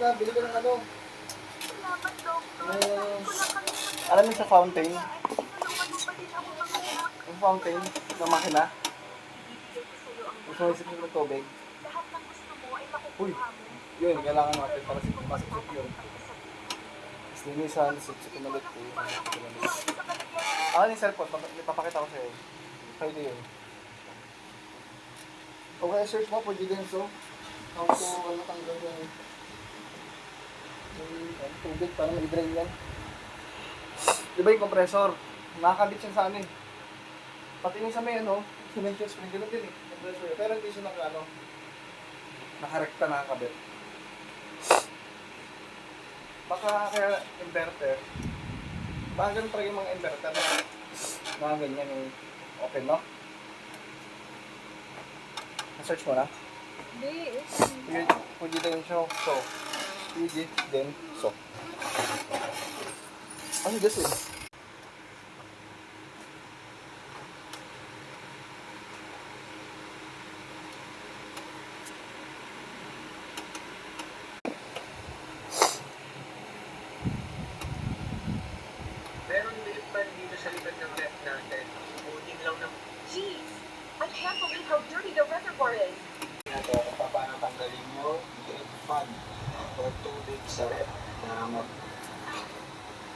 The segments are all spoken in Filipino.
ka, bili ka ng ano. Salamat, Doktor. Yung, Wala kami sa alam mo sa fountain? Tulungan mo pa din ako mag-anak. Yung fountain na makina. Ibibigay ko sa'yo ang Kung sumisip ng tubig. lahat ng gusto mo ay Uy, makukuha mo. yun, kailangan natin para sa masip yun. Tapos linisan, sip-sipin ulit. Ah, yung cellphone, ipapakita ko sa'yo. Pwede yun. Okay, search mo, pwede din so. How to, ano, tanggal yung tubig para ma-drain yan. Di ba yung compressor? Nakakabit siya sa ano eh. Pati yung sa may ano, cement spring, gano'n din eh. Compressor yun. Pero hindi siya naka, nakarekta nakakabit. Baka kaya inverter. Baka ganun talaga yung mga inverter na mga ganyan yung open, no? Na-search mo na? Hindi. Pwede din siya, so. Pwede din, so. Ano this is? Meron liit pa dito sa likod ng ref natin. Subutin lang ng... Jeez, I can't believe how dirty the reservoir is. Ito, kung paano tanggalin nyo, liit fan o tubig sa ref na mag...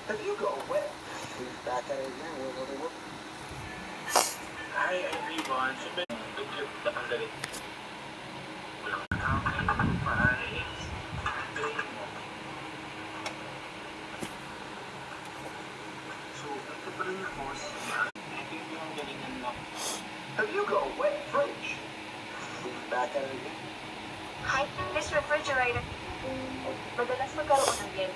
Have you go wet? We've back at it now. What? I agree, Bon. Sabi, tubig na tanggalin. Walang price. Tanggalin mo. So, ito pa rin ako. Ito yung galingan lang. Have you got a wet fridge? We've back at it again. Hi, this refrigerator. Madalas magkaroon ng yan.